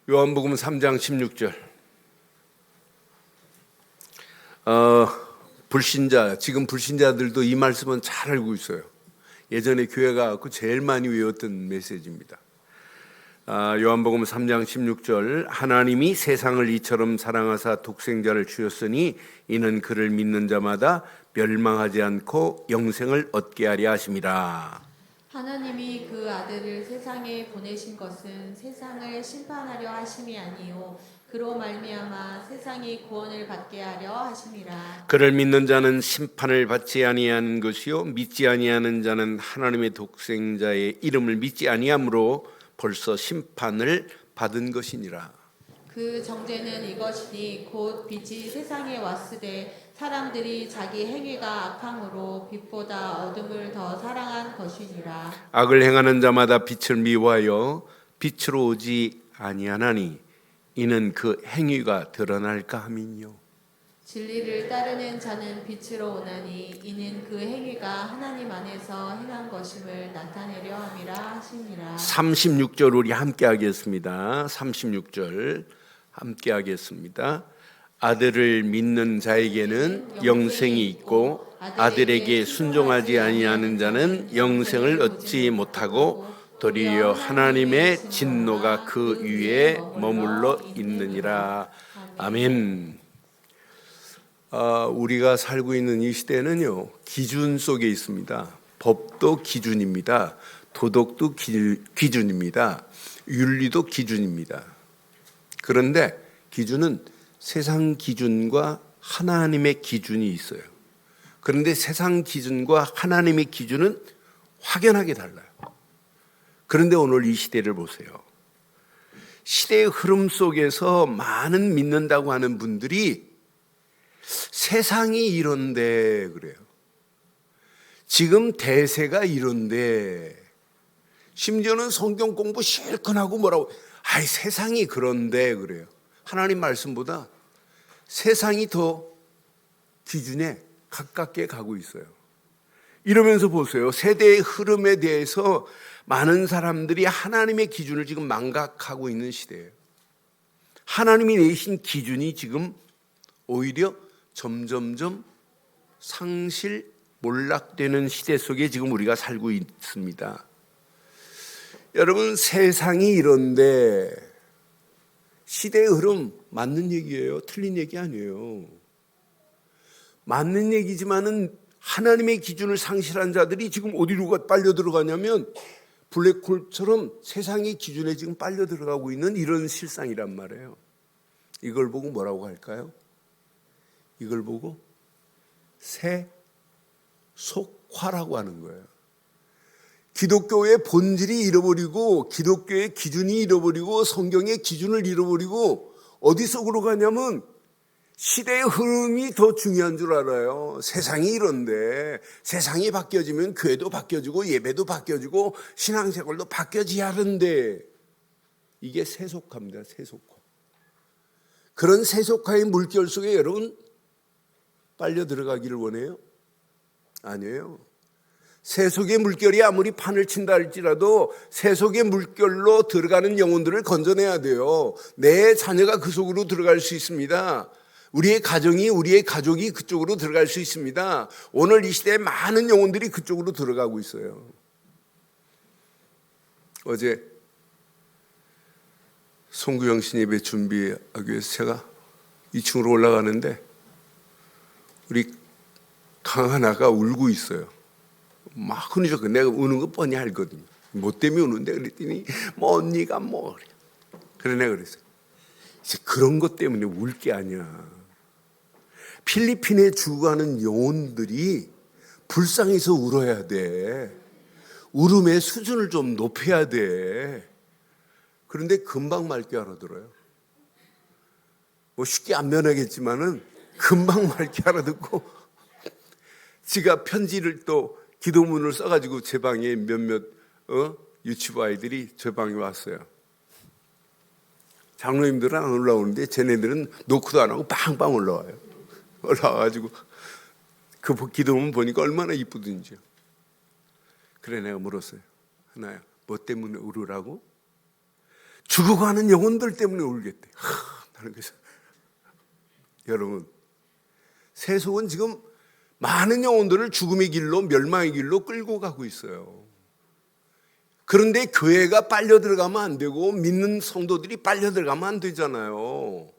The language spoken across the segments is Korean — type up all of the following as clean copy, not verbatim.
요한복음 3장 16절. 불신자, 지금 불신자들도 이 말씀은 잘 알고 있어요. 예전에 교회가 갖고 제일 많이 외웠던 메시지입니다. 요한복음 3장 16절. 하나님이 세상을 이처럼 사랑하사 독생자를 주셨으니 이는 그를 믿는 자마다 멸망하지 않고 영생을 얻게 하려 하심이라. 하나님이 그 아들을 세상에 보내신 것은 세상을 심판하려 하심이 아니요 그로 말미암아 세상이 구원을 받게 하려 하심이라. 그를 믿는 자는 심판을 받지 아니하는 것이요 믿지 아니하는 자는 하나님의 독생자의 이름을 믿지 아니함으로 벌써 심판을 받은 것이니라. 그 정죄는 이것이니 곧 빛이 세상에 왔으되 사람들이 자기 행위가 악함으로 빛보다 어둠을 더 사랑한 것이니라. 악을 행하는 자마다 빛을 미워하여 빛으로 오지 아니하나니 이는 그 행위가 드러날까 함이니요. 진리를 따르는 자는 빛으로 오나니 이는 그 행위가 하나님 안에서 행한 것임을 나타내려 함이라 하시니라. 36절 우리 함께 하겠습니다. 36절 함께 하겠습니다. 아들을 믿는 자에게는 영생이 있고 아들에게 순종하지 아니하는 자는 영생을 얻지 못하고 도리어 하나님의 진노가 그 위에 머물러 있느니라. 아멘. 우리가 살고 있는 이 시대는요, 기준 속에 있습니다. 법도 기준입니다. 도덕도 기준입니다. 윤리도 기준입니다. 그런데 기준은 세상 기준과 하나님의 기준이 있어요. 그런데 세상 기준과 하나님의 기준은 확연하게 달라요. 그런데 오늘 이 시대를 보세요. 시대의 흐름 속에서 많은 믿는다고 하는 분들이 세상이 이런데 그래요. 지금 대세가 이런데, 심지어는 성경 공부 실컷 하고 뭐라고, 세상이 그런데 그래요. 하나님 말씀보다 세상이 더 기준에 가깝게 가고 있어요. 이러면서 보세요. 세대의 흐름에 대해서 많은 사람들이 하나님의 기준을 지금 망각하고 있는 시대예요. 하나님이 내신 기준이 지금 오히려 점점점 상실 몰락되는 시대 속에 지금 우리가 살고 있습니다. 여러분, 세상이 이런데 시대의 흐름 맞는 얘기예요? 틀린 얘기 아니에요. 맞는 얘기지만은 하나님의 기준을 상실한 자들이 지금 어디로 빨려 들어가냐면 블랙홀처럼 세상의 기준에 지금 빨려 들어가고 있는 이런 실상이란 말이에요. 이걸 보고 뭐라고 할까요? 이걸 보고 세속화라고 하는 거예요. 기독교의 본질이 잃어버리고 기독교의 기준이 잃어버리고 성경의 기준을 잃어버리고 어디 속으로 가냐면 시대의 흐름이 더 중요한 줄 알아요. 세상이 이런데 세상이 바뀌어지면 교회도 바뀌어지고 예배도 바뀌어지고 신앙생활도 바뀌어져야 하는데, 이게 세속화입니다. 세속화. 그런 세속화의 물결 속에 여러분 빨려 들어가기를 원해요? 아니에요. 세속의 물결이 아무리 판을 친다 할지라도 세속의 물결로 들어가는 영혼들을 건져내야 돼요. 내 자녀가 그 속으로 들어갈 수 있습니다. 우리의 가족이 그쪽으로 들어갈 수 있습니다. 오늘 이 시대에 많은 영혼들이 그쪽으로 들어가고 있어요. 어제 송구영 신 예배 준비하기 위해서 제가 2층으로 올라가는데 우리 강 하나가 울고 있어요. 막 흔히적거 내가 우는 거 뻔히 알거든요. 뭐 때문에 우는데 그랬더니 언니가 그래 내가 그랬어요. 이제 그런 것 때문에 울 게 아니야. 필리핀에 죽어가는 영혼들이 불쌍해서 울어야 돼. 울음의 수준을 좀 높여야 돼. 그런데 금방 맑게 알아들어요. 쉽게 안 변하겠지만은 금방 맑게 알아듣고, 지가 편지를 또 기도문을 써가지고 제 방에 몇몇 유치부 아이들이 제 방에 왔어요. 장로님들은 안 올라오는데 쟤네들은 노크도 안 하고 빵빵 올라와요. 올라와가지고 그 기도문 보니까 얼마나 이쁘든지요. 그래 내가 물었어요. 하나야, 뭐 때문에 울으라고? 죽어가는 영혼들 때문에 울겠대. 나는 그래서 여러분, 세속은 지금 많은 영혼들을 죽음의 길로, 멸망의 길로 끌고 가고 있어요. 그런데 교회가 빨려 들어가면 안 되고 믿는 성도들이 빨려 들어가면 안 되잖아요.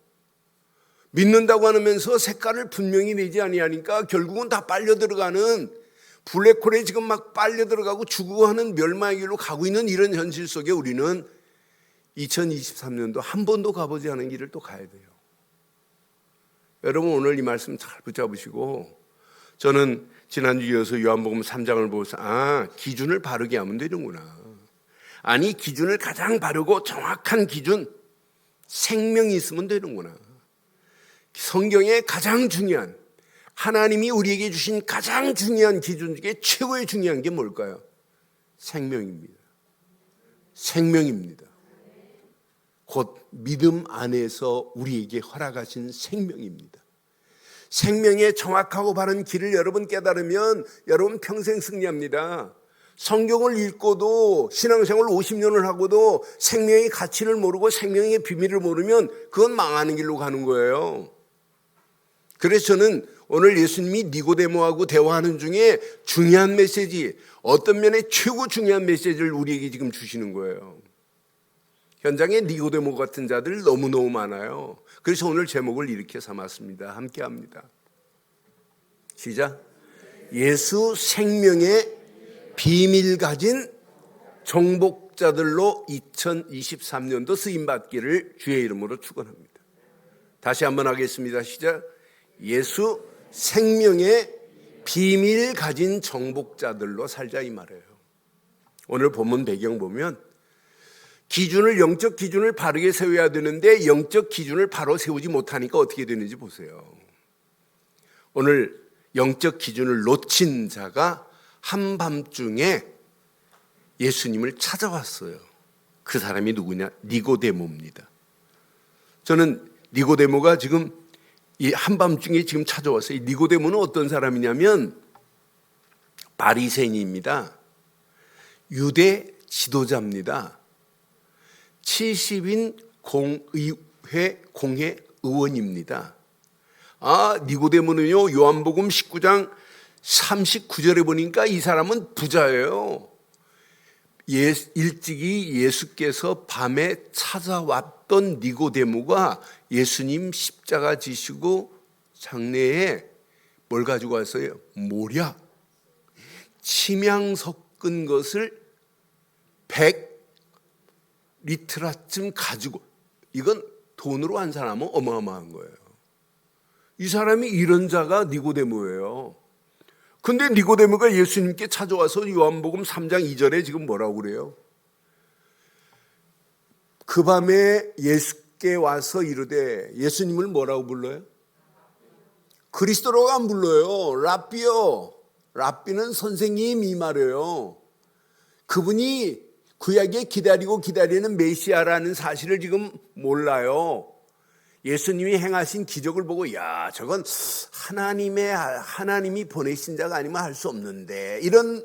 믿는다고 하면서 색깔을 분명히 내지 아니하니까 결국은 다 빨려 들어가는, 블랙홀에 지금 막 빨려 들어가고 죽어가는 멸망의 길로 가고 있는 이런 현실 속에 우리는 2023년도 한 번도 가보지 않은 길을 또 가야 돼요. 여러분, 오늘 이 말씀 잘 붙잡으시고, 저는 지난주 이어서 요한복음 3장을 보면서 기준을 바르게 하면 되는구나. 아니, 기준을 가장 바르고 정확한 기준, 생명이 있으면 되는구나. 성경의 가장 중요한, 하나님이 우리에게 주신 가장 중요한 기준 중에 최고의 중요한 게 뭘까요? 생명입니다. 생명입니다. 곧 믿음 안에서 우리에게 허락하신 생명입니다. 생명의 정확하고 바른 길을 여러분 깨달으면 여러분 평생 승리합니다. 성경을 읽고도 신앙생활 50년을 하고도 생명의 가치를 모르고 생명의 비밀을 모르면 그건 망하는 길로 가는 거예요. 그래서 저는 오늘 예수님이 니고데모하고 대화하는 중에 중요한 메시지, 어떤 면에 최고 중요한 메시지를 우리에게 지금 주시는 거예요. 현장에 니고데모 같은 자들 너무너무 많아요. 그래서 오늘 제목을 이렇게 삼았습니다. 함께 합니다. 시작. 예수 생명의 비밀 가진 정복자들로 2023년도 쓰임받기를 주의 이름으로 축원합니다. 다시 한번 하겠습니다. 시작. 예수 생명의 비밀 가진 정복자들로 살자 이 말이에요. 오늘 본문 배경 보면 영적 기준을 바르게 세워야 되는데 영적 기준을 바로 세우지 못하니까 어떻게 되는지 보세요. 오늘 영적 기준을 놓친 자가 한밤중에 예수님을 찾아왔어요. 그 사람이 누구냐? 니고데모입니다. 저는 니고데모가 지금 이 한밤중에 지금 찾아왔어요. 니고데모는 어떤 사람이냐면 바리새인입니다. 유대 지도자입니다. 70인 공회 의원입니다. 니고데모는요, 요한복음 19장 39절에 보니까 이 사람은 부자예요. 일찍이 예수께서 밤에 찾아왔던 니고데모가 예수님 십자가 지시고 장례에 뭘 가지고 왔어요? 모략, 침향 섞은 것을 100리트라쯤 가지고, 이건 돈으로 환산하면 어마어마한 거예요. 이 사람이 이런 자가 니고데모예요. 근데 니고데모가 예수님께 찾아와서 요한복음 3장 2절에 지금 뭐라고 그래요? 그 밤에 예수께 와서 이르되, 예수님을 뭐라고 불러요? 그리스도라고 안 불러요. 랍비요. 랍비는 선생님 이 말이에요. 그분이 구약에 기다리는 메시아라는 사실을 지금 몰라요. 예수님이 행하신 기적을 보고 저건 하나님이 보내신 자가 아니면 할 수 없는데, 이런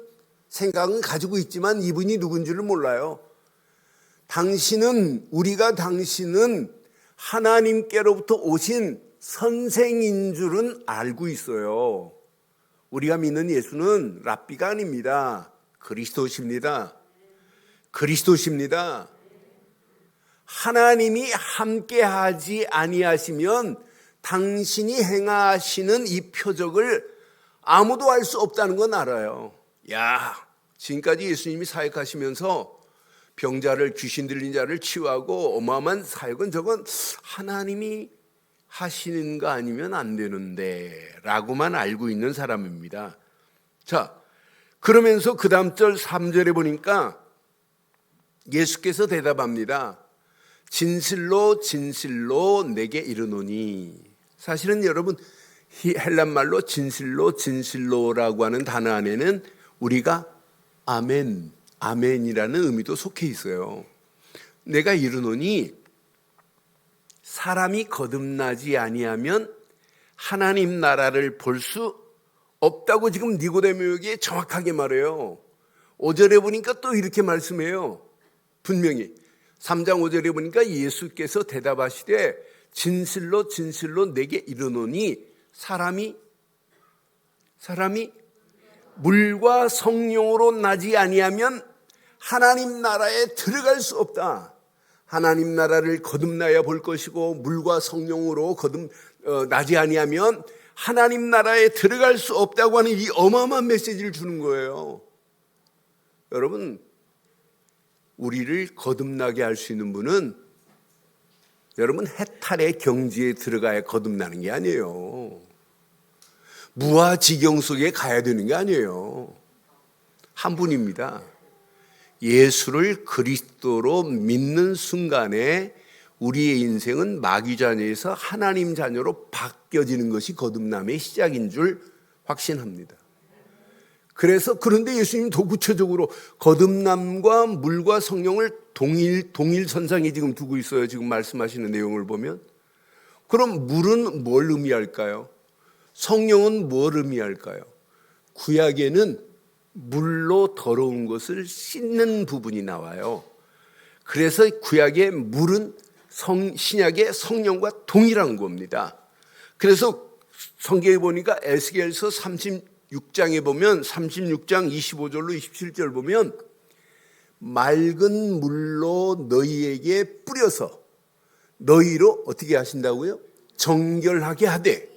생각은 가지고 있지만 이분이 누군지를 몰라요. 당신은 하나님께로부터 오신 선생인 줄은 알고 있어요. 우리가 믿는 예수는 랍비가 아닙니다. 그리스도십니다. 하나님이 함께하지 아니하시면 당신이 행하시는 이 표적을 아무도 알 수 없다는 건 알아요. 지금까지 예수님이 사역하시면서 병자를, 귀신 들린 자를 치유하고 어마어마한 사역은 저건 하나님이 하시는 거 아니면 안 되는데 라고만 알고 있는 사람입니다. 자, 그러면서 그 다음 절 3절에 보니까 예수께서 대답합니다. 진실로 진실로 내게 이르노니. 사실은 여러분, 헬란말로 진실로라고 하는 단어 안에는 우리가 아멘이라는 의미도 속해 있어요. 내가 이르노니, 사람이 거듭나지 아니하면 하나님 나라를 볼 수 없다고 지금 니고데모에게 정확하게 말해요. 5절에 보니까 또 이렇게 말씀해요. 분명히 3장 5절에 보니까 예수께서 대답하시되 진실로 진실로 내게 이르노니 사람이 물과 성령으로 나지 아니하면 하나님 나라에 들어갈 수 없다. 하나님 나라를 거듭나야 볼 것이고 물과 성령으로 나지 아니하면 하나님 나라에 들어갈 수 없다고 하는 이 어마어마한 메시지를 주는 거예요. 여러분, 우리를 거듭나게 할 수 있는 분은 여러분 해탈의 경지에 들어가야 거듭나는 게 아니에요. 무아지경 속에 가야 되는 게 아니에요. 한 분입니다. 예수를 그리스도로 믿는 순간에 우리의 인생은 마귀 자녀에서 하나님 자녀로 바뀌어지는 것이 거듭남의 시작인 줄 확신합니다. 그런데 예수님 더 구체적으로 거듭남과 물과 성령을 동일 선상에 지금 두고 있어요. 지금 말씀하시는 내용을 보면. 그럼 물은 뭘 의미할까요? 성령은 뭘 의미할까요? 구약에는 물로 더러운 것을 씻는 부분이 나와요. 그래서 구약의 물은 신약의 성령과 동일한 겁니다. 그래서 성경에 보니까 에스겔서 36장에 보면 36장 25절로 27절 보면 맑은 물로 너희에게 뿌려서 너희로 어떻게 하신다고요? 정결하게 하되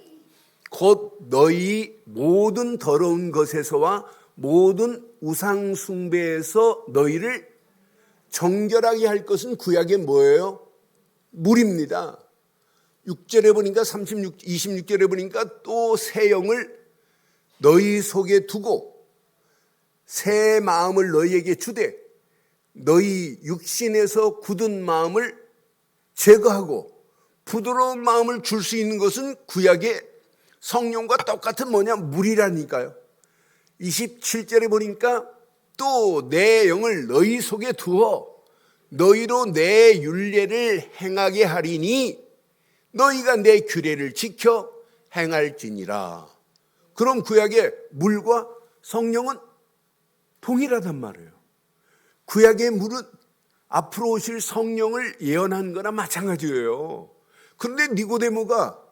곧 너희 모든 더러운 것에서와 모든 우상 숭배에서 너희를 정결하게 할 것은 구약의 뭐예요? 물입니다. 6절에 보니까 26절에 보니까 또 새 영을 너희 속에 두고 새 마음을 너희에게 주되 너희 육신에서 굳은 마음을 제거하고 부드러운 마음을 줄 수 있는 것은 구약의 성령과 똑같은 물이라니까요. 27절에 보니까 또 내 영을 너희 속에 두어 너희로 내 율례를 행하게 하리니 너희가 내 규례를 지켜 행할지니라. 그럼 구약의 물과 성령은 동일하단 말이에요. 구약의 물은 앞으로 오실 성령을 예언한 거나 마찬가지예요. 그런데 니고데모가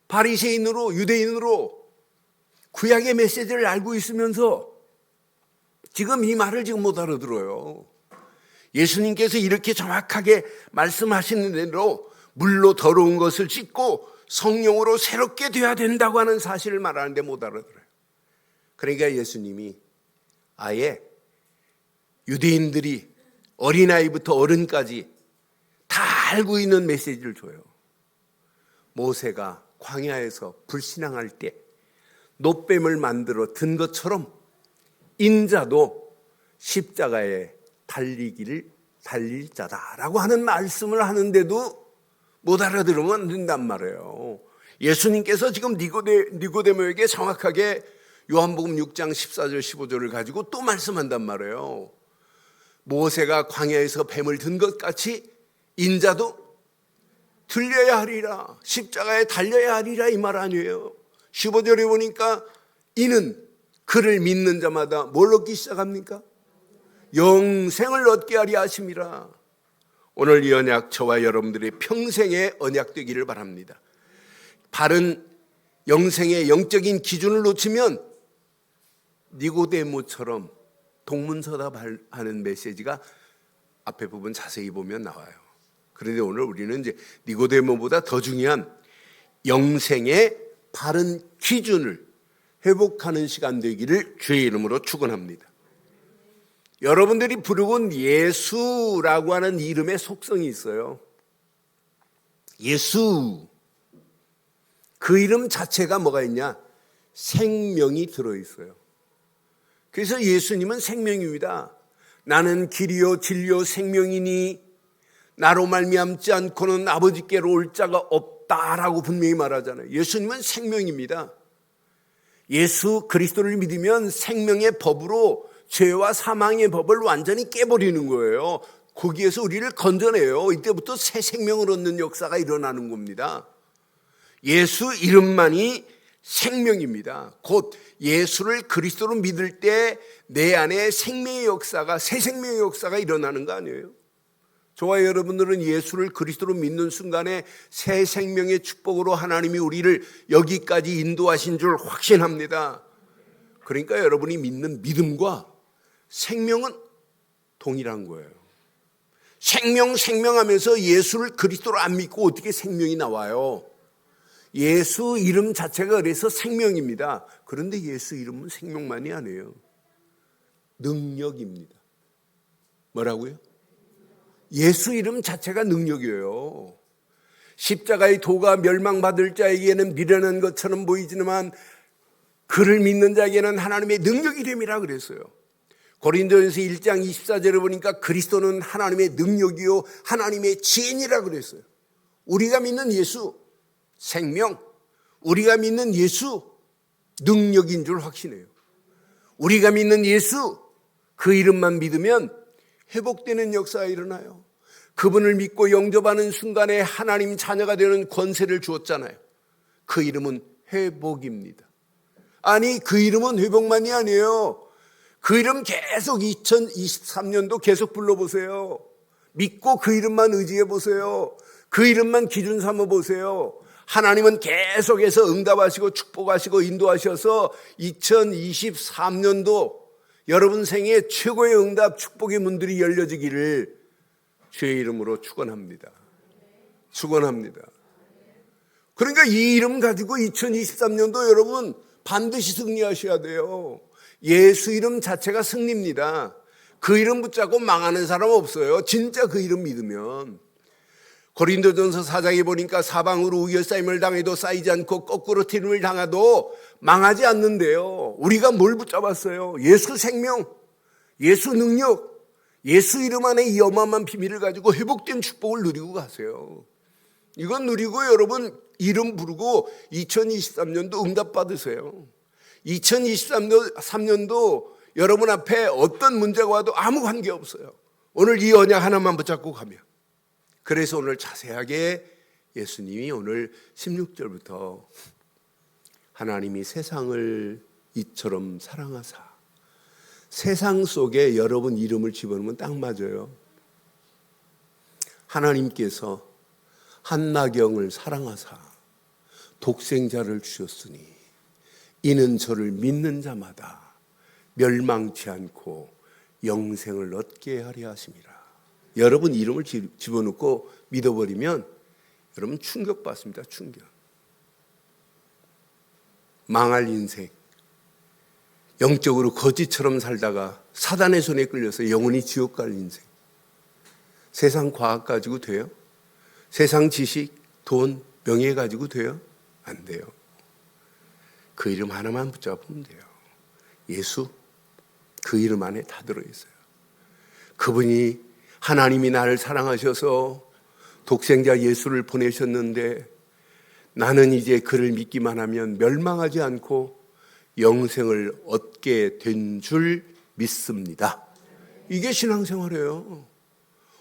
바리새인으로 유대인으로 구약의 메시지를 알고 있으면서 지금 이 말을 지금 못 알아들어요. 예수님께서 이렇게 정확하게 말씀하시는 대로 물로 더러운 것을 씻고 성령으로 새롭게 되어야 된다고 하는 사실을 말하는데 못 알아들어요. 그러니까 예수님이 아예 유대인들이 어린아이부터 어른까지 다 알고 있는 메시지를 줘요. 모세가 광야에서 불신앙할 때 놋뱀을 만들어 든 것처럼 인자도 십자가에 달릴 자다라고 하는 말씀을 하는데도 못 알아들으면 안 된단 말이에요. 예수님께서 지금 니고데모에게 정확하게 요한복음 6장 14절 15절을 가지고 또 말씀한단 말이에요. 모세가 광야에서 뱀을 든 것 같이 인자도 들려야 하리라, 십자가에 달려야 하리라, 이 말 아니에요. 15절에 보니까 이는 그를 믿는 자마다 뭘 얻기 시작합니까? 영생을 얻게 하려 하심이라. 오늘 이 언약 저와 여러분들의 평생의 언약 되기를 바랍니다. 바른 영생의 영적인 기준을 놓치면 니고데모처럼 동문서답하는 메시지가 앞에 부분 자세히 보면 나와요. 그런데 오늘 우리는 이제 니고데모보다 더 중요한 영생의 바른 기준을 회복하는 시간 되기를 주의 이름으로 축원합니다. 여러분들이 부르곤 예수라고 하는 이름의 속성이 있어요. 예수, 그 이름 자체가 뭐가 있냐? 생명이 들어있어요. 그래서 예수님은 생명입니다. 나는 길이요 진리요 생명이니 나로 말미암지 않고는 아버지께로 올 자가 없다라고 분명히 말하잖아요. 예수님은 생명입니다. 예수 그리스도를 믿으면 생명의 법으로 죄와 사망의 법을 완전히 깨버리는 거예요. 거기에서 우리를 건져내요. 이때부터 새 생명을 얻는 역사가 일어나는 겁니다. 예수 이름만이 생명입니다. 곧 예수를 그리스도로 믿을 때 내 안에 생명의 역사가, 새 생명의 역사가 일어나는 거 아니에요? 저와 여러분들은 예수를 그리스도로 믿는 순간에 새 생명의 축복으로 하나님이 우리를 여기까지 인도하신 줄 확신합니다. 그러니까 여러분이 믿는 믿음과 생명은 동일한 거예요. 생명하면서 예수를 그리스도로 안 믿고 어떻게 생명이 나와요? 예수 이름 자체가 그래서 생명입니다. 그런데 예수 이름은 생명만이 아니에요. 능력입니다. 뭐라고요? 예수 이름 자체가 능력이에요. 십자가의 도가 멸망받을 자에게는 미련한 것처럼 보이지만 그를 믿는 자에게는 하나님의 능력이 됨이라 그랬어요. 고린도전서 1장 24절에 보니까 그리스도는 하나님의 능력이요 하나님의 지혜니라 그랬어요. 우리가 믿는 예수 생명, 우리가 믿는 예수 능력인 줄 확신해요. 우리가 믿는 예수 그 이름만 믿으면 회복되는 역사가 일어나요. 그분을 믿고 영접하는 순간에 하나님 자녀가 되는 권세를 주었잖아요. 그 이름은 회복입니다. 아니 그 이름은 회복만이 아니에요. 그 이름 계속 2023년도 계속 불러보세요. 믿고 그 이름만 의지해 보세요. 그 이름만 기준 삼아 보세요. 하나님은 계속해서 응답하시고 축복하시고 인도하셔서 2023년도 여러분 생에 최고의 응답 축복의 문들이 열려지기를 주의 이름으로 축원합니다. 축원합니다. 그러니까 이 이름 가지고 2023년도 여러분 반드시 승리하셔야 돼요. 예수 이름 자체가 승리입니다. 그 이름 붙잡고 망하는 사람 없어요. 진짜 그 이름 믿으면. 고린도전서 4장에 보니까 사방으로 우겨싸임을 당해도 쌓이지 않고 거꾸로 튀김을 당해도 망하지 않는데요. 우리가 뭘 붙잡았어요? 예수 생명, 예수 능력, 예수 이름 안에 이 어마어마한 비밀을 가지고 회복된 축복을 누리고 가세요. 이건 누리고 여러분 이름 부르고 2023년도 응답 받으세요. 2023년도 여러분 앞에 어떤 문제가 와도 아무 관계없어요. 오늘 이 언약 하나만 붙잡고 가면. 그래서 오늘 자세하게 예수님이 오늘 16절부터 하나님이 세상을 이처럼 사랑하사, 세상 속에 여러분 이름을 집어넣으면 딱 맞아요. 하나님께서 한나경을 사랑하사 독생자를 주셨으니 이는 저를 믿는 자마다 멸망치 않고 영생을 얻게 하려 하심이라. 여러분 이름을 집어넣고 믿어버리면 여러분 충격받습니다. 충격. 망할 인생, 영적으로 거지처럼 살다가 사단의 손에 끌려서 영원히 지옥 갈 인생. 세상 과학 가지고 돼요? 세상 지식, 돈, 명예 가지고 돼요? 안 돼요. 그 이름 하나만 붙잡으면 돼요. 예수, 그 이름 안에 다 들어있어요. 그분이 하나님이 나를 사랑하셔서 독생자 예수를 보내셨는데 나는 이제 그를 믿기만 하면 멸망하지 않고 영생을 얻게 된 줄 믿습니다. 이게 신앙생활이에요.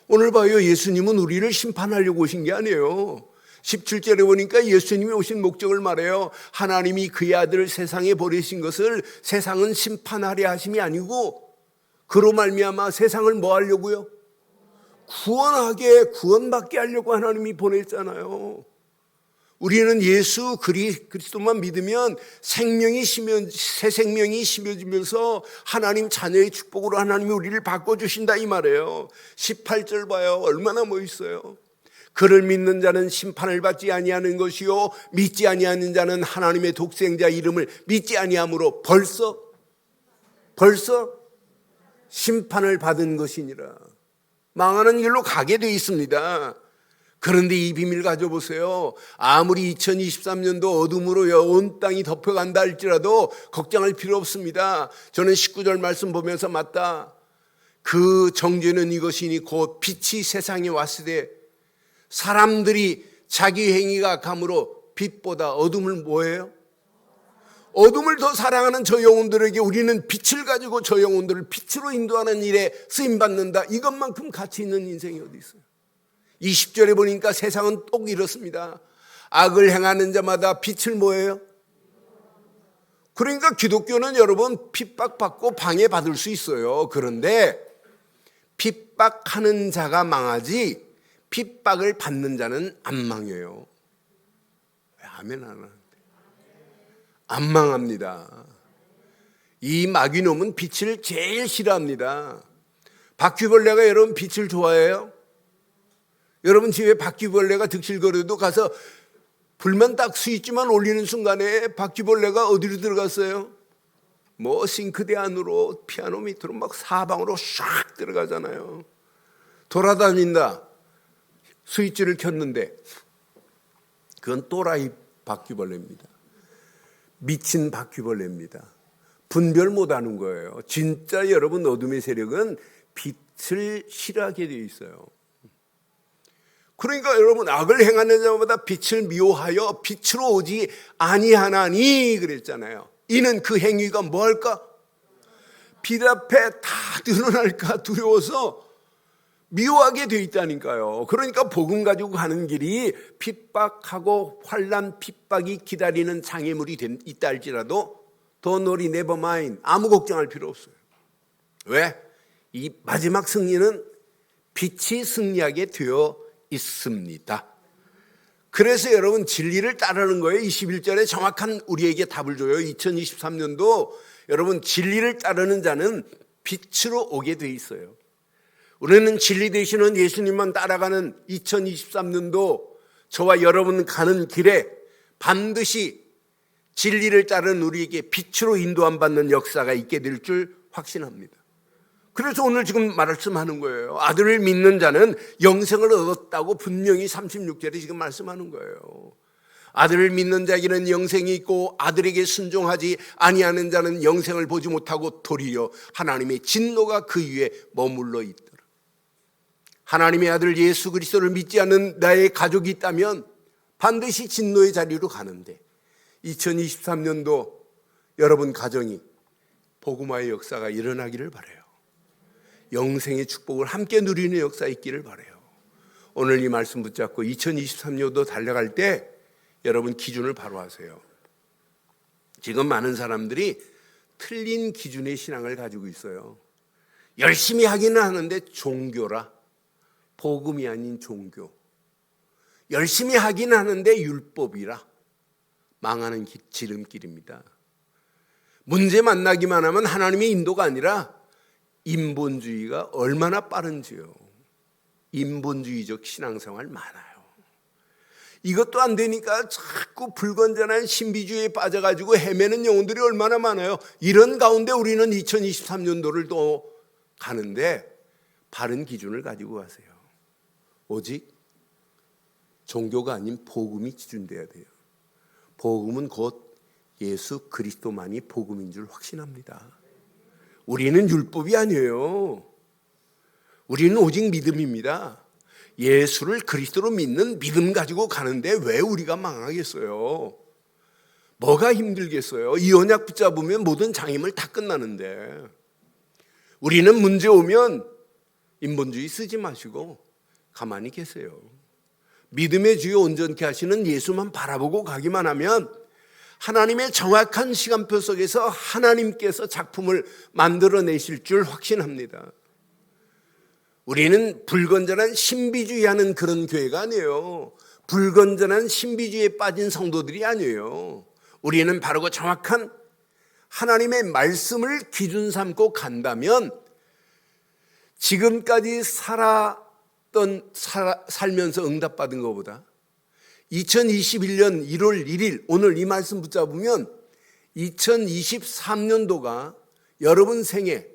오늘 봐요. 예수님은 우리를 심판하려고 오신 게 아니에요. 17절에 보니까 예수님이 오신 목적을 말해요. 하나님이 그의 아들을 세상에 보내신 것을 세상은 심판하려 하심이 아니고 그로 말미암아 세상을 뭐 하려고요? 구원받게 하려고 하나님이 보냈잖아요. 우리는 예수 그리스도만 믿으면 새 생명이 심어지면서 하나님 자녀의 축복으로 하나님이 우리를 바꿔주신다 이 말이에요. 18절 봐요. 얼마나 멋있어요. 그를 믿는 자는 심판을 받지 아니하는 것이요 믿지 아니하는 자는 하나님의 독생자 이름을 믿지 아니함으로 벌써 심판을 받은 것이니라. 망하는 길로 가게 돼 있습니다. 그런데 이 비밀 가져보세요. 아무리 2023년도 어둠으로 온 땅이 덮여간다 할지라도 걱정할 필요 없습니다. 저는 19절 말씀 보면서 맞다. 그 정죄는 이것이니 곧 빛이 세상에 왔을 때 사람들이 자기 행위가 악함으로 빛보다 어둠을 뭐예요? 어둠을 더 사랑하는 저 영혼들에게 우리는 빛을 가지고 저 영혼들을 빛으로 인도하는 일에 쓰임받는다. 이것만큼 가치 있는 인생이 어디 있어요? 20절에 보니까 세상은 똑 이렇습니다. 악을 행하는 자마다 빛을 뭐예요? 그러니까 기독교는 여러분 핍박받고 방해받을 수 있어요. 그런데 핍박하는 자가 망하지 핍박을 받는 자는 안 망해요. 왜 아멘 안 하는데? 안 망합니다. 이 마귀놈은 빛을 제일 싫어합니다. 바퀴벌레가 여러분 빛을 좋아해요? 여러분 집에 바퀴벌레가 득실거려도 가서 불만 딱 스위치만 올리는 순간에 바퀴벌레가 어디로 들어갔어요? 뭐 싱크대 안으로 피아노 밑으로 막 사방으로 샥 들어가잖아요. 돌아다닌다. 스위치를 켰는데 그건 또라이 바퀴벌레입니다. 미친 바퀴벌레입니다. 분별 못하는 거예요. 진짜 여러분 어둠의 세력은 빛을 싫어하게 되어 있어요. 그러니까 여러분 악을 행하는 자마다 빛을 미워하여 빛으로 오지 아니하나니 그랬잖아요. 이는 그 행위가 뭐할까? 빛 앞에 다 드러날까 두려워서 미워하게 돼 있다니까요. 그러니까 복음 가지고 가는 길이 핍박하고 환난 핍박이 기다리는 장애물이 있다 할지라도 Don't worry, never mind. 아무 걱정할 필요 없어요. 왜? 이 마지막 승리는 빛이 승리하게 되어 있습니다. 그래서 여러분 진리를 따르는 거예요. 21절에 정확한 우리에게 답을 줘요. 2023년도 여러분 진리를 따르는 자는 빛으로 오게 돼 있어요. 우리는 진리 되시는 예수님만 따라가는 2023년도 저와 여러분 가는 길에 반드시 진리를 따르는 우리에게 빛으로 인도함 받는 역사가 있게 될 줄 확신합니다. 그래서 오늘 지금 말씀하는 거예요. 아들을 믿는 자는 영생을 얻었다고 분명히 36절에 지금 말씀하는 거예요. 아들을 믿는 자에게는 영생이 있고 아들에게 순종하지 아니하는 자는 영생을 보지 못하고 도리어 하나님의 진노가 그 위에 머물러 있더라. 하나님의 아들 예수 그리스도를 믿지 않는 나의 가족이 있다면 반드시 진노의 자리로 가는데 2023년도 여러분 가정이 복음화의 역사가 일어나기를 바라요. 영생의 축복을 함께 누리는 역사 있기를 바라요. 오늘 이 말씀 붙잡고 2023년도 달려갈 때 여러분 기준을 바로 하세요. 지금 많은 사람들이 틀린 기준의 신앙을 가지고 있어요. 열심히 하기는 하는데 종교라. 복음이 아닌 종교. 열심히 하기는 하는데 율법이라. 망하는 지름길입니다. 문제 만나기만 하면 하나님의 인도가 아니라 인본주의가 얼마나 빠른지요. 인본주의적 신앙생활 많아요. 이것도 안 되니까 자꾸 불건전한 신비주의에 빠져가지고 헤매는 영혼들이 얼마나 많아요. 이런 가운데 우리는 2023년도를 또 가는데 바른 기준을 가지고 가세요. 오직 종교가 아닌 복음이 기준돼야 돼요. 복음은 곧 예수 그리스도만이 복음인 줄 확신합니다. 우리는 율법이 아니에요. 우리는 오직 믿음입니다. 예수를 그리스도로 믿는 믿음 가지고 가는데 왜 우리가 망하겠어요? 뭐가 힘들겠어요? 이 언약 붙잡으면 모든 장애물 다 끝나는데. 우리는 문제 오면 인본주의 쓰지 마시고 가만히 계세요. 믿음의 주요 온전케 하시는 예수만 바라보고 가기만 하면 하나님의 정확한 시간표 속에서 하나님께서 작품을 만들어내실 줄 확신합니다. 우리는 불건전한 신비주의하는 그런 교회가 아니에요. 불건전한 신비주의에 빠진 성도들이 아니에요. 우리는 바르고 정확한 하나님의 말씀을 기준 삼고 간다면 지금까지 살면서 응답받은 것보다 2021년 1월 1일 오늘 이 말씀 붙잡으면 2023년도가 여러분 생애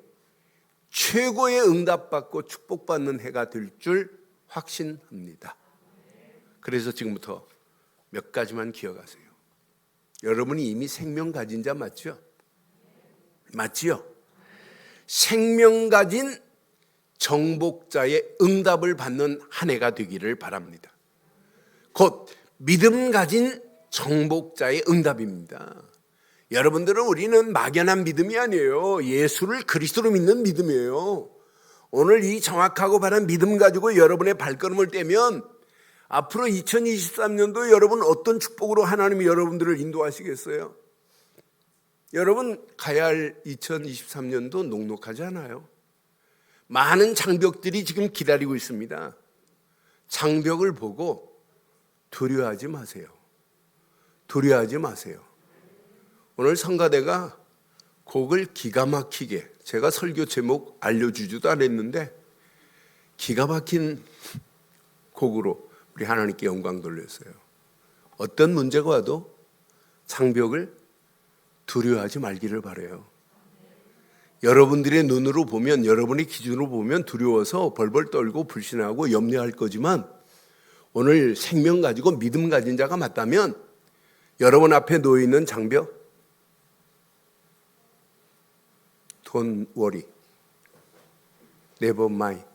최고의 응답받고 축복받는 해가 될 줄 확신합니다. 그래서 지금부터 몇 가지만 기억하세요. 여러분이 이미 생명 가진 자 맞죠? 맞지요? 생명 가진 정복자의 응답을 받는 한 해가 되기를 바랍니다. 곧 믿음 가진 정복자의 응답입니다. 여러분들은 우리는 막연한 믿음이 아니에요. 예수를 그리스도로 믿는 믿음이에요. 오늘 이 정확하고 바른 믿음 가지고 여러분의 발걸음을 떼면 앞으로 2023년도 여러분 어떤 축복으로 하나님이 여러분들을 인도하시겠어요? 여러분 가야 할 2023년도 녹록하지 않아요? 많은 장벽들이 지금 기다리고 있습니다. 장벽을 보고 두려워하지 마세요. 두려워하지 마세요. 오늘 성가대가 곡을 기가 막히게, 제가 설교 제목 알려주지도 않았는데 기가 막힌 곡으로 우리 하나님께 영광 돌렸어요. 어떤 문제가 와도 장벽을 두려워하지 말기를 바라요. 여러분들의 눈으로 보면, 여러분의 기준으로 보면 두려워서 벌벌 떨고 불신하고 염려할 거지만 오늘 생명 가지고 믿음 가진 자가 맞다면 여러분 앞에 놓여 있는 장벽, Don't worry, never mind.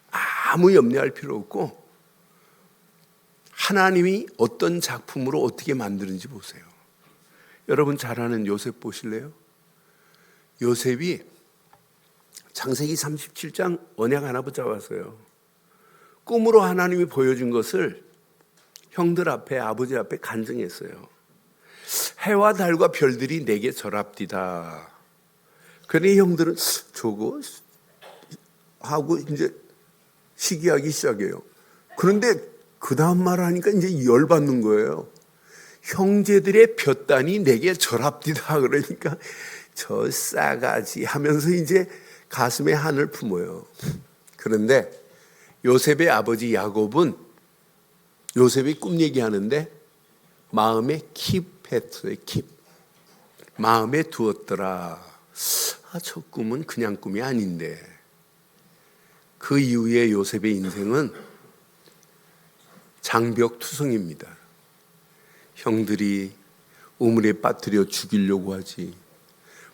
아무 염려할 필요 없고 하나님이 어떤 작품으로 어떻게 만드는지 보세요. 여러분 잘 아는 요셉 보실래요? 요셉이 창세기 37장 언약 하나 붙잡았어요. 꿈으로 하나님이 보여준 것을 형들 앞에, 아버지 앞에 간증했어요. 해와 달과 별들이 내게 절합디다. 그러니 형들은 저거 하고 이제 시기하기 시작해요. 그런데 그 다음 말 하니까 이제 열받는 거예요. 형제들의 볕단이 내게 절합디다. 그러니까 저 싸가지 하면서 이제 가슴에 한을 품어요. 그런데 요셉의 아버지 야곱은 요셉이 꿈 얘기하는데 마음에 킵했어요. 킵. 마음에 두었더라. 저 꿈은 그냥 꿈이 아닌데. 그 이후에 요셉의 인생은 장벽투성입니다. 형들이 우물에 빠뜨려 죽이려고 하지.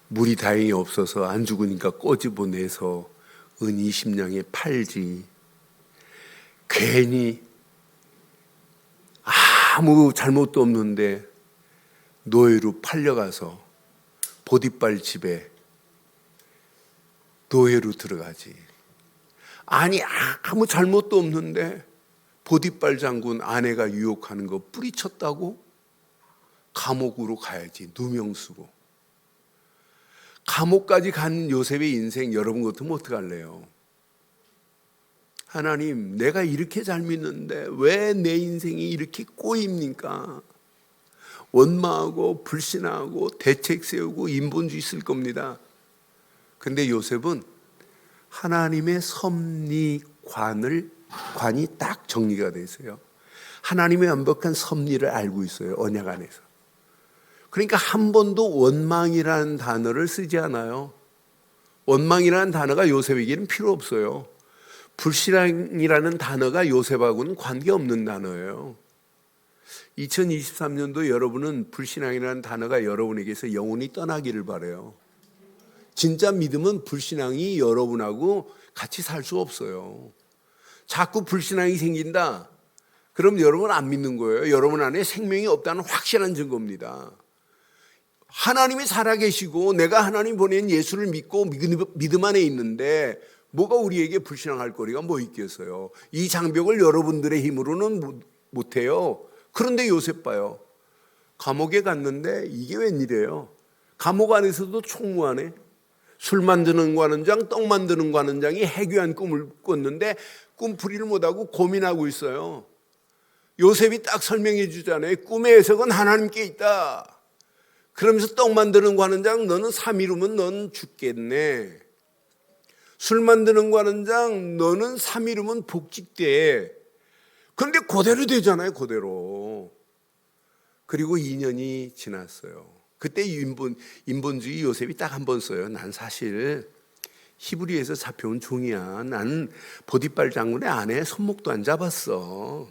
물이 다행히 없어서 안 죽으니까 꼬집어내서 은 20냥에 팔지. 괜히 아무 잘못도 없는데 노예로 팔려가서 보디발 집에 노예로 들어가지. 아니 아무 잘못도 없는데 보디발 장군 아내가 유혹하는 거 뿌리쳤다고 감옥으로 가야지. 누명 쓰고. 감옥까지 간 요셉의 인생 여러분 같으면 어떡할래요? 하나님, 내가 이렇게 잘 믿는데 왜 내 인생이 이렇게 꼬입니까? 원망하고 불신하고 대책 세우고 인본주의 쓸 겁니다. 근데 요셉은 하나님의 관이 딱 정리가 돼 있어요. 하나님의 완벽한 섭리를 알고 있어요. 언약 안에서. 그러니까 한 번도 원망이라는 단어를 쓰지 않아요. 원망이라는 단어가 요셉에게는 필요 없어요. 불신앙이라는 단어가 요셉하고는 관계없는 단어예요. 2023년도 여러분은 불신앙이라는 단어가 여러분에게서 영원히 떠나기를 바라요. 진짜 믿음은 불신앙이 여러분하고 같이 살 수 없어요. 자꾸 불신앙이 생긴다. 그럼 여러분 안 믿는 거예요. 여러분 안에 생명이 없다는 확실한 증거입니다. 하나님이 살아계시고 내가 하나님 보낸 예수를 믿고 믿음 안에 있는데 뭐가 우리에게 불신앙할 거리가 뭐 있겠어요. 이 장벽을 여러분들의 힘으로는 못해요. 그런데 요셉 봐요. 감옥에 갔는데 이게 웬일이에요. 감옥 안에서도 총무하네. 술 만드는 관원장, 떡 만드는 관원장이 해괴한 꿈을 꿨는데 꿈풀이를 못하고 고민하고 있어요. 요셉이 딱 설명해 주잖아요. 꿈의 해석은 하나님께 있다. 그러면서 떡 만드는 관원장, 너는 3일 후면 넌 죽겠네. 술 만드는 관원장, 너는 3일 후면 복직돼. 그런데 그대로 되잖아요, 그대로. 그리고 2년이 지났어요. 그때 인본주의 요셉이 딱 한 번 써요. 난 사실 히브리에서 잡혀온 종이야. 난 보디발 장군의 아내 손목도 안 잡았어.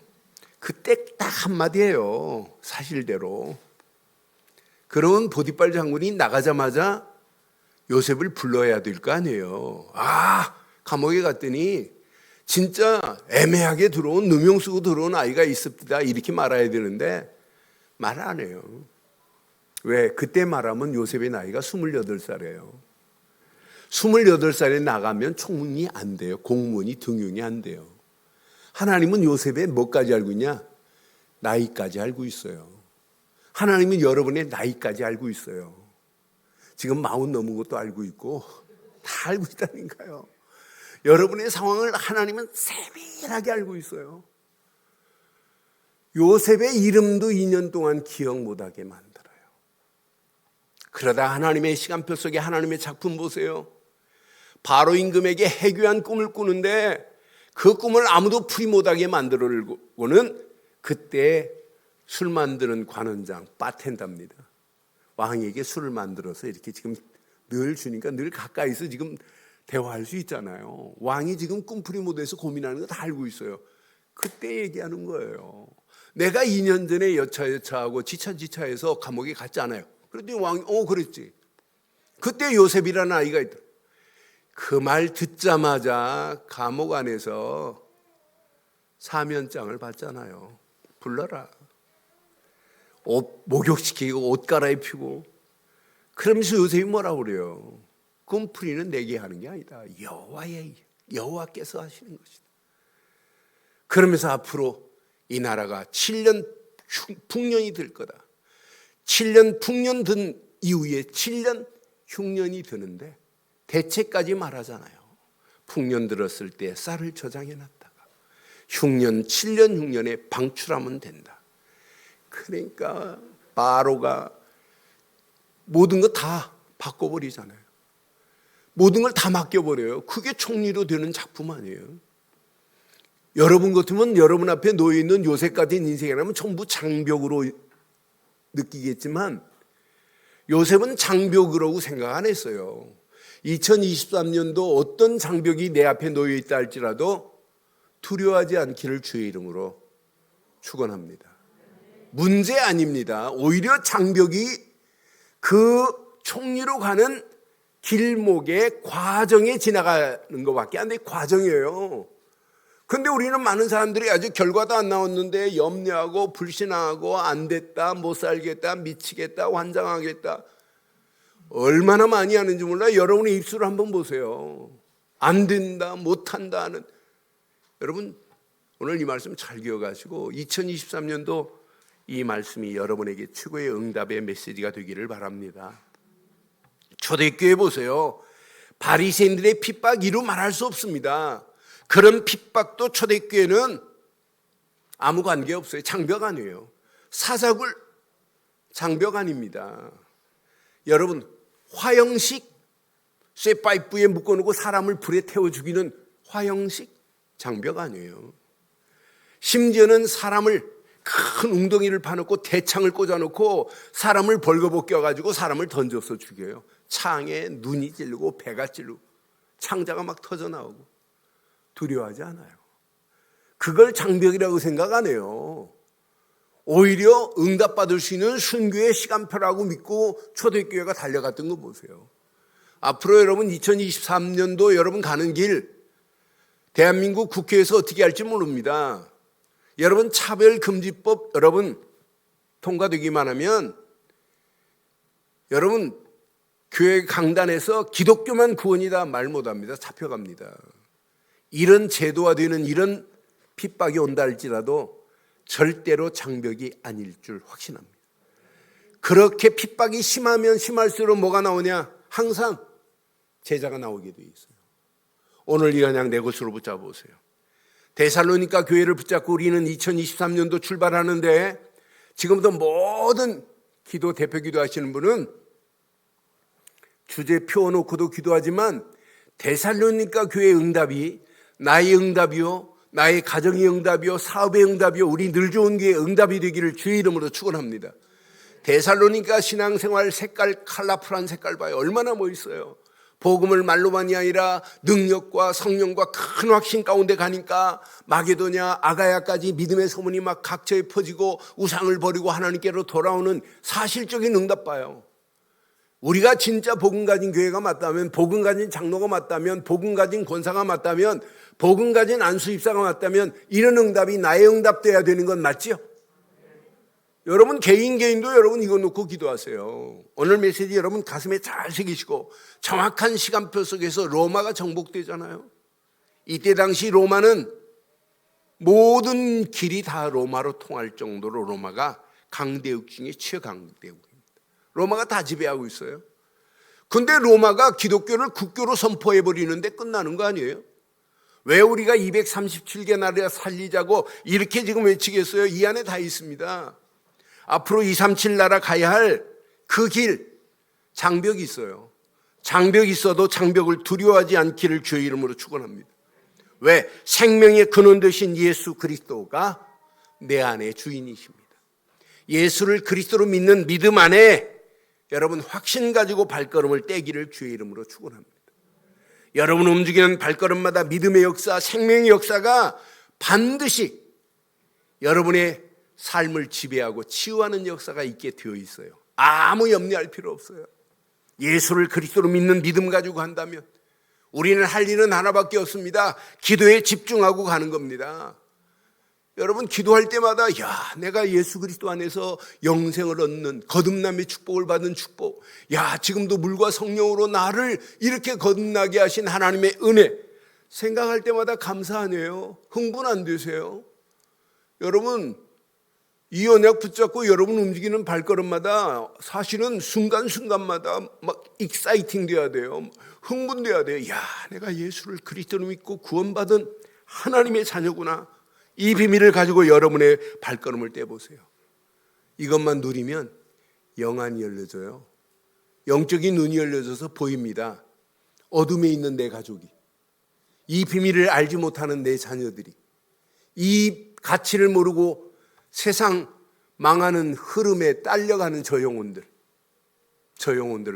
그때 딱 한마디예요. 사실대로. 그러면 보디발 장군이 나가자마자 요셉을 불러야 될 거 아니에요. 감옥에 갔더니 진짜 애매하게 들어온, 누명 쓰고 들어온 아이가 있습니다. 이렇게 말해야 되는데 말 안 해요. 왜? 그때 말하면 요셉의 나이가 28살이에요. 28살에 나가면 총무이 안 돼요. 공무원이 등용이 안 돼요. 하나님은 요셉의 뭐까지 알고 있냐? 나이까지 알고 있어요. 하나님은 여러분의 나이까지 알고 있어요. 지금 40 넘은 것도 알고 있고 다 알고 있다니까요. 여러분의 상황을 하나님은 세밀하게 알고 있어요. 요셉의 이름도 2년 동안 기억 못하게 만들어요. 그러다 하나님의 시간표 속에 하나님의 작품 보세요. 바로 임금에게 해교한 꿈을 꾸는데 그 꿈을 아무도 풀이 못하게 만들어고는 그때 술 만드는 관원장 바텐더입니다. 왕에게 술을 만들어서 이렇게 지금 늘 주니까 늘 가까이서 지금 대화할 수 있잖아요. 왕이 지금 꿈풀이 못해서 고민하는 거 다 알고 있어요. 그때 얘기하는 거예요. 내가 2년 전에 여차하고 지차해서 감옥에 갔잖아요. 그랬더니 왕이 그랬지. 그때 요셉이라는 아이가 있다. 그 말 듣자마자 감옥 안에서 사면장을 받잖아요. 불러라. 옷 목욕시키고 옷 갈아입히고. 그러면서 요셉이 뭐라고 그래요? 꿈풀이는 내게 하는 게 아니다. 여호와께서 하시는 것이다. 그러면서 앞으로 이 나라가 7년 풍년이 될 거다. 7년 풍년 든 이후에 7년 흉년이 드는데 대체까지 말하잖아요. 풍년 들었을 때 쌀을 저장해 놨다가 흉년 7년 흉년에 방출하면 된다. 그러니까 바로가 모든 거 다 바꿔버리잖아요. 모든 걸 다 맡겨버려요. 그게 총리로 되는 작품 아니에요. 여러분 같으면 여러분 앞에 놓여있는 요셉 같은 인생이라면 전부 장벽으로 느끼겠지만 요셉은 장벽이라고 생각 안 했어요. 2023년도 어떤 장벽이 내 앞에 놓여있다 할지라도 두려워하지 않기를 주의 이름으로 축원합니다. 문제 아닙니다. 오히려 장벽이 그 총리로 가는 길목의 과정에 지나가는 것밖에 안 돼. 과정이에요. 근데 우리는 많은 사람들이 아직 결과도 안 나왔는데 염려하고 불신하고 안 됐다, 못 살겠다, 미치겠다, 환장하겠다. 얼마나 많이 하는지 몰라요. 여러분의 입술을 한번 보세요. 안 된다, 못한다 하는. 여러분 오늘 이 말씀 잘 기억하시고 2023년도 이 말씀이 여러분에게 최고의 응답의 메시지가 되기를 바랍니다. 초대교회 보세요. 바리새인들의 핍박 이루 말할 수 없습니다. 그런 핍박도 초대교회는 아무 관계없어요. 장벽 아니에요. 사사굴 장벽 아닙니다. 여러분 화형식 쇠파이프에 묶어놓고 사람을 불에 태워 죽이는 화형식 장벽 아니에요. 심지어는 사람을 큰 웅덩이를 파놓고 대창을 꽂아놓고 사람을 벌거벗겨가지고 사람을 던져서 죽여요. 창에 눈이 찔리고 배가 찔리고 창자가 막 터져 나오고. 두려워하지 않아요. 그걸 장벽이라고 생각 안 해요. 오히려 응답받을 수 있는 순교의 시간표라고 믿고 초대교회가 달려갔던 거 보세요. 앞으로 여러분 2023년도 여러분 가는 길 대한민국 국회에서 어떻게 할지 모릅니다. 여러분 차별금지법 여러분 통과되기만 하면 여러분 교회 강단에서 기독교만 구원이다 말 못합니다. 잡혀갑니다. 이런 제도화되는 이런 핍박이 온다 할지라도 절대로 장벽이 아닐 줄 확신합니다. 그렇게 핍박이 심하면 심할수록 뭐가 나오냐? 항상 제자가 나오게 돼 있어요. 오늘 이 언약 내 것으로 붙잡으세요. 데살로니가 교회를 붙잡고 우리는 2023년도 출발하는데 지금부터 모든 기도 대표 기도하시는 분은 주제 펴놓고도 기도하지만 데살로니가 교회의 응답이 나의 응답이요, 나의 가정의 응답이요, 사업의 응답이요, 우리 늘 좋은 교회의 응답이 되기를 주의 이름으로 축원합니다. 데살로니가 신앙생활 색깔 컬러풀한 색깔 봐요. 얼마나 멋있어요. 복음을 말로만이 아니라 능력과 성령과 큰 확신 가운데 가니까 마게도냐 아가야까지 믿음의 소문이 막 각처에 퍼지고 우상을 버리고 하나님께로 돌아오는 사실적인 응답 봐요. 우리가 진짜 복음 가진 교회가 맞다면, 복음 가진 장로가 맞다면, 복음 가진 권사가 맞다면, 복음 가진 안수 입사가 맞다면 이런 응답이 나의 응답돼야 되는 건 맞죠? 여러분 개인도 여러분 이거 놓고 기도하세요. 오늘 메시지 여러분 가슴에 잘 새기시고 정확한 시간표 속에서 로마가 정복되잖아요. 이때 당시 로마는 모든 길이 다 로마로 통할 정도로 로마가 강대국 중에 최강대국입니다. 로마가 다 지배하고 있어요. 근데 로마가 기독교를 국교로 선포해버리는데 끝나는 거 아니에요? 왜 우리가 237개 나라 살리자고 이렇게 지금 외치겠어요? 이 안에 다 있습니다. 앞으로 237 나라 가야 할 그 길, 장벽이 있어요. 장벽이 있어도 장벽을 두려워하지 않기를 주의 이름으로 축원합니다. 왜? 생명의 근원 되신 예수 그리스도가 내 안에 주인이십니다. 예수를 그리스도로 믿는 믿음 안에 여러분 확신 가지고 발걸음을 떼기를 주의 이름으로 축원합니다. 여러분 움직이는 발걸음마다 믿음의 역사, 생명의 역사가 반드시 여러분의 삶을 지배하고 치유하는 역사가 있게 되어 있어요. 아무 염려할 필요 없어요. 예수를 그리스도로 믿는 믿음 가지고 한다면 우리는 할 일은 하나밖에 없습니다. 기도에 집중하고 가는 겁니다. 여러분 기도할 때마다 내가 예수 그리스도 안에서 영생을 얻는 거듭남의 축복을 받은 축복, 지금도 물과 성령으로 나를 이렇게 거듭나게 하신 하나님의 은혜 생각할 때마다 감사하네요. 흥분 안 되세요? 여러분 이 언약 붙잡고 여러분 움직이는 발걸음마다 사실은 순간순간마다 막 익사이팅 돼야 돼요. 흥분돼야 돼요. 내가 예수를 그리스도로 믿고 구원받은 하나님의 자녀구나. 이 비밀을 가지고 여러분의 발걸음을 떼보세요. 이것만 누리면 영안이 열려져요. 영적인 눈이 열려져서 보입니다. 어둠에 있는 내 가족이, 이 비밀을 알지 못하는 내 자녀들이, 이 가치를 모르고 세상 망하는 흐름에 딸려가는 저 영혼들을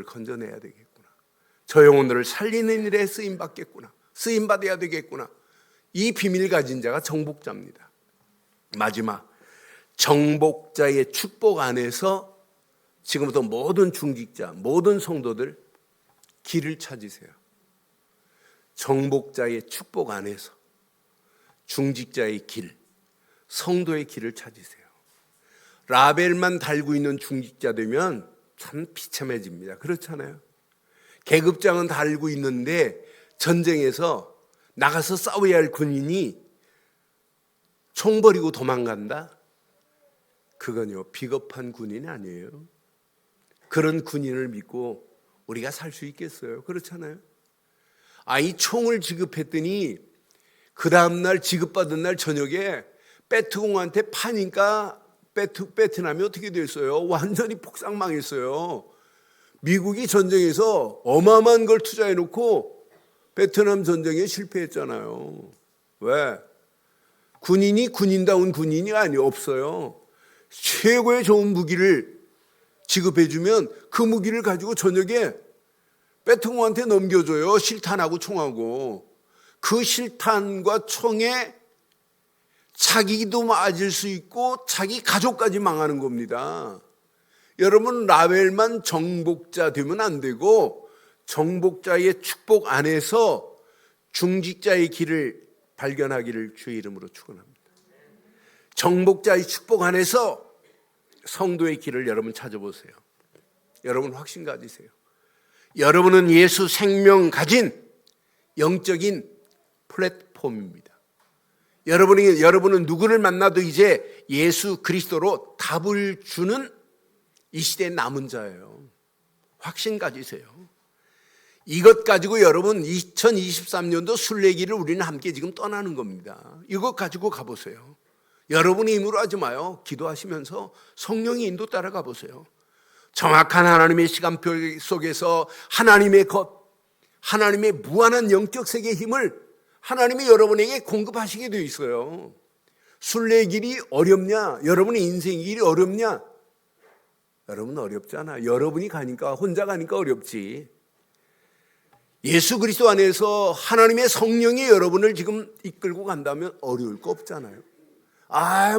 건져내야 되겠구나. 저 영혼들을 살리는 일에 쓰임받겠구나. 쓰임받아야 되겠구나. 이 비밀 가진 자가 정복자입니다. 마지막, 정복자의 축복 안에서 지금부터 모든 중직자, 모든 성도들 길을 찾으세요. 정복자의 축복 안에서 중직자의 길, 성도의 길을 찾으세요. 라벨만 달고 있는 중직자 되면 참 비참해집니다. 그렇잖아요. 계급장은 달고 있는데 전쟁에서 나가서 싸워야 할 군인이 총 버리고 도망간다? 그건요, 비겁한 군인이 아니에요. 그런 군인을 믿고 우리가 살 수 있겠어요? 그렇잖아요. 이 총을 지급했더니 그 다음날 지급받은 날 저녁에 베트공한테 파니까 베트남이 어떻게 됐어요? 완전히 폭삭망했어요. 미국이 전쟁에서 어마어마한 걸 투자해놓고 베트남 전쟁에 실패했잖아요. 왜? 군인이 군인다운 군인이 없어요. 최고의 좋은 무기를 지급해주면 그 무기를 가지고 저녁에 베트공한테 넘겨줘요. 실탄하고 총하고. 그 실탄과 총에 자기도 맞을 수 있고 자기 가족까지 망하는 겁니다. 여러분 라벨만 정복자 되면 안 되고 정복자의 축복 안에서 중직자의 길을 발견하기를 주의 이름으로 축원합니다. 정복자의 축복 안에서 성도의 길을 여러분 찾아보세요. 여러분 확신 가지세요. 여러분은 예수 생명 가진 영적인 플랫폼입니다. 여러분은 누구를 만나도 이제 예수 그리스도로 답을 주는 이 시대의 남은 자예요. 확신 가지세요. 이것 가지고 여러분 2023년도 순례길을 우리는 함께 지금 떠나는 겁니다. 이것 가지고 가보세요. 여러분의 힘으로 하지 마요. 기도하시면서 성령의 인도 따라가 보세요. 정확한 하나님의 시간표 속에서 하나님의 무한한 영적 세계의 힘을 하나님이 여러분에게 공급하시게 되어 있어요. 순례길이 어렵냐? 여러분의 인생 길이 어렵냐? 여러분 어렵잖아. 여러분이 가니까, 혼자 가니까 어렵지. 예수 그리스도 안에서 하나님의 성령이 여러분을 지금 이끌고 간다면 어려울 거 없잖아요.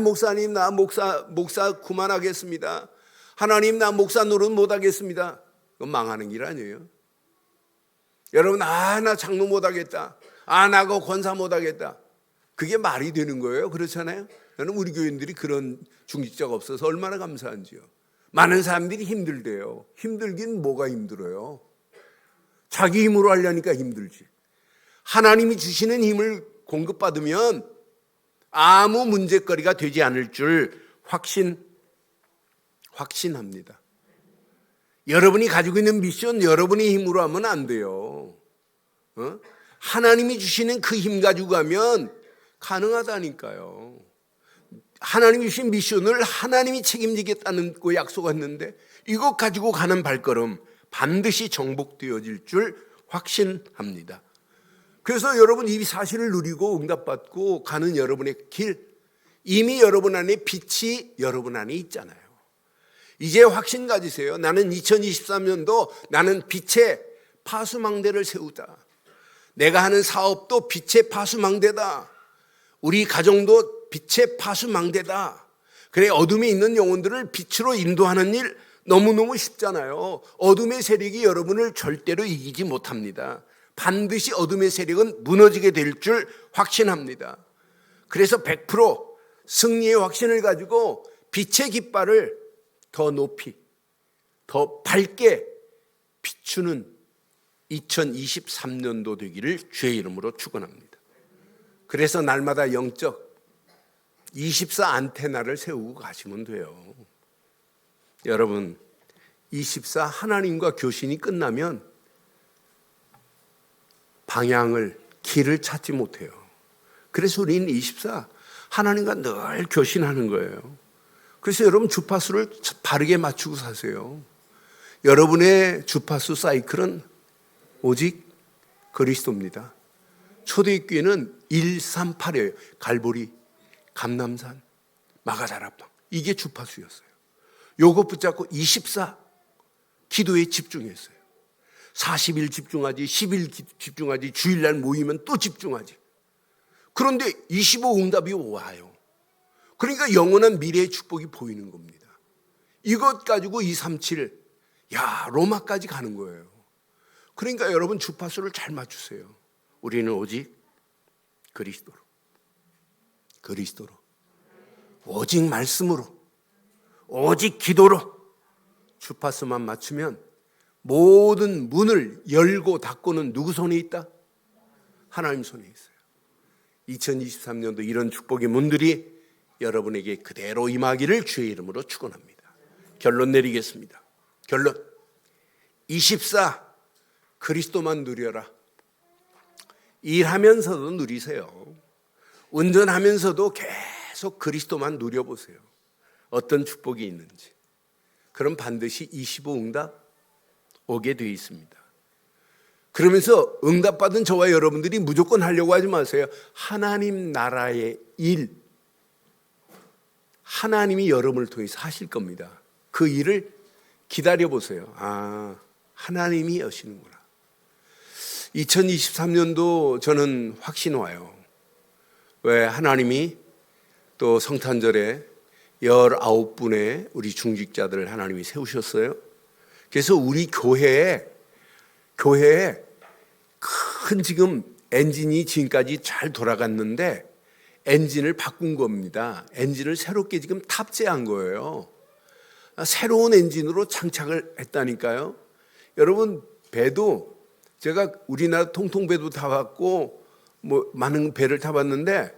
목사님 나 목사 그만하겠습니다. 하나님 나 목사 노릇 못하겠습니다. 그건 망하는 길 아니에요. 여러분 나 장로 못하겠다. 나 그 권사 못하겠다. 그게 말이 되는 거예요? 그렇잖아요. 저는 우리 교인들이 그런 중직자가 없어서 얼마나 감사한지요. 많은 사람들이 힘들대요. 힘들긴 뭐가 힘들어요? 자기 힘으로 하려니까 힘들지. 하나님이 주시는 힘을 공급받으면 아무 문제거리가 되지 않을 줄 확신합니다. 여러분이 가지고 있는 미션 여러분의 힘으로 하면 안 돼요. 하나님이 주시는 그 힘 가지고 가면 가능하다니까요. 하나님이 주신 미션을 하나님이 책임지겠다는 거 약속했는데 이것 가지고 가는 발걸음 반드시 정복되어질 줄 확신합니다. 그래서 여러분 이 사실을 누리고 응답받고 가는 여러분의 길, 이미 여러분 안에 빛이 여러분 안에 있잖아요. 이제 확신 가지세요. 나는 2023년도 나는 빛의 파수망대를 세우다. 내가 하는 사업도 빛의 파수망대다. 우리 가정도 빛의 파수망대다. 그래, 어둠에 있는 영혼들을 빛으로 인도하는 일 너무너무 쉽잖아요. 어둠의 세력이 여러분을 절대로 이기지 못합니다. 반드시 어둠의 세력은 무너지게 될 줄 확신합니다. 그래서 100% 승리의 확신을 가지고 빛의 깃발을 더 높이, 더 밝게 비추는 2023년도 되기를 주의 이름으로 축원합니다. 그래서 날마다 영적 24 안테나를 세우고 가시면 돼요. 여러분, 24 하나님과 교신이 끝나면 방향을, 길을 찾지 못해요. 그래서 우리는 24 하나님과 늘 교신하는 거예요. 그래서 여러분 주파수를 바르게 맞추고 사세요. 여러분의 주파수 사이클은 오직 그리스도입니다. 초대교회는 138이에요. 갈보리, 감남산, 마가다락방. 이게 주파수였어요. 요거 붙잡고 24 기도에 집중했어요. 40일 집중하지, 10일 집중하지, 주일날 모이면 또 집중하지. 그런데 25 응답이 와요. 그러니까 영원한 미래의 축복이 보이는 겁니다. 이것 가지고 237, 로마까지 가는 거예요. 그러니까 여러분 주파수를 잘 맞추세요. 우리는 오직 그리스도로, 오직 말씀으로, 오직 기도로 주파수만 맞추면 모든 문을 열고 닫고는 누구 손에 있다? 하나님 손에 있어요. 2023년도 이런 축복의 문들이 여러분에게 그대로 임하기를 주의 이름으로 축원합니다. 결론 내리겠습니다. 결론 24 그리스도만 누려라. 일하면서도 누리세요. 운전하면서도 계속 그리스도만 누려보세요. 어떤 축복이 있는지. 그럼 반드시 25 응답 오게 되어 있습니다. 그러면서 응답받은 저와 여러분들이 무조건 하려고 하지 마세요. 하나님 나라의 일, 하나님이 여러분을 통해서 하실 겁니다. 그 일을 기다려보세요. 하나님이 하시는구나. 2023년도 저는 확신 와요. 왜? 하나님이 또 성탄절에 19분의 우리 중직자들을 하나님이 세우셨어요. 그래서 우리 교회에 큰 지금 엔진이 지금까지 잘 돌아갔는데 엔진을 바꾼 겁니다. 엔진을 새롭게 지금 탑재한 거예요. 새로운 엔진으로 장착을 했다니까요. 여러분, 배도 제가 우리나라 통통배도 타봤고 많은 배를 타봤는데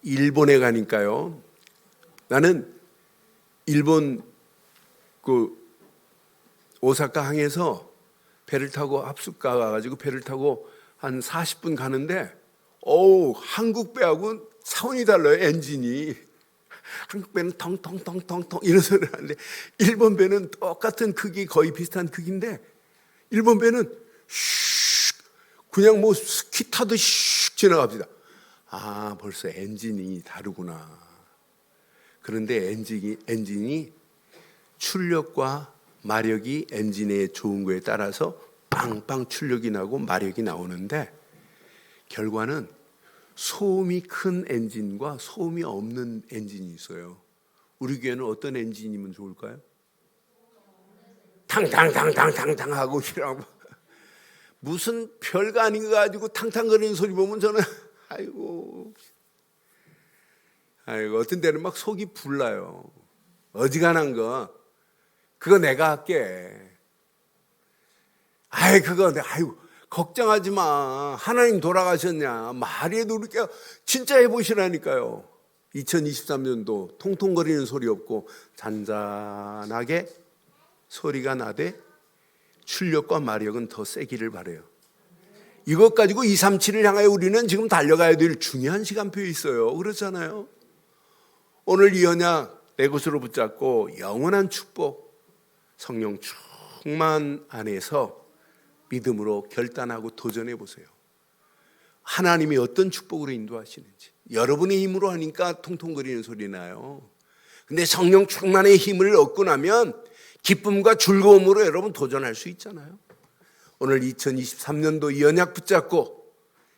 일본에 가니까요. 나는 일본 오사카 항에서 배를 타고 합숙가 가가지고 배를 타고 한 40분 가는데 한국 배하고 차원이 달라요. 엔진이. 한국 배는 텅텅텅텅텅 이런 소리를 하는데 일본 배는 똑같은 크기, 거의 비슷한 크기인데 일본 배는 슉 그냥 스키 타듯이 슉 지나갑니다. 벌써 엔진이 다르구나. 그런데 엔진이 출력과 마력이 엔진에 좋은 거에 따라서 빵빵 출력이 나고 마력이 나오는데 결과는 소음이 큰 엔진과 소음이 없는 엔진이 있어요. 우리 교회는 어떤 엔진이면 좋을까요? 탕탕탕탕탕탕 하고 이러고 무슨 별거 아닌 거 가지고 탕탕거리는 소리 보면 저는 아이고 어떤 데는 막 속이 불나요. 어지간한 거 그거 내가 할게. 걱정하지 마. 하나님 돌아가셨냐. 말해도 이렇게 진짜 해보시라니까요. 2023년도 통통거리는 소리 없고 잔잔하게 소리가 나되 출력과 마력은 더 세기를 바라요. 이것 가지고 237을 향하여 우리는 지금 달려가야 될 중요한 시간표에 있어요. 그렇잖아요. 오늘 이 언약 내 것으로 붙잡고 영원한 축복, 성령 충만 안에서 믿음으로 결단하고 도전해 보세요. 하나님이 어떤 축복으로 인도하시는지. 여러분의 힘으로 하니까 통통거리는 소리 나요. 근데 성령 충만의 힘을 얻고 나면 기쁨과 즐거움으로 여러분 도전할 수 있잖아요. 오늘 2023년도 이 언약 붙잡고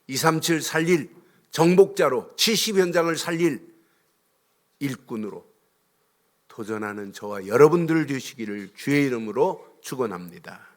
237 살릴 정복자로 70 현장을 살릴 일꾼으로 도전하는 저와 여러분들 되시기를 주의 이름으로 축원합니다.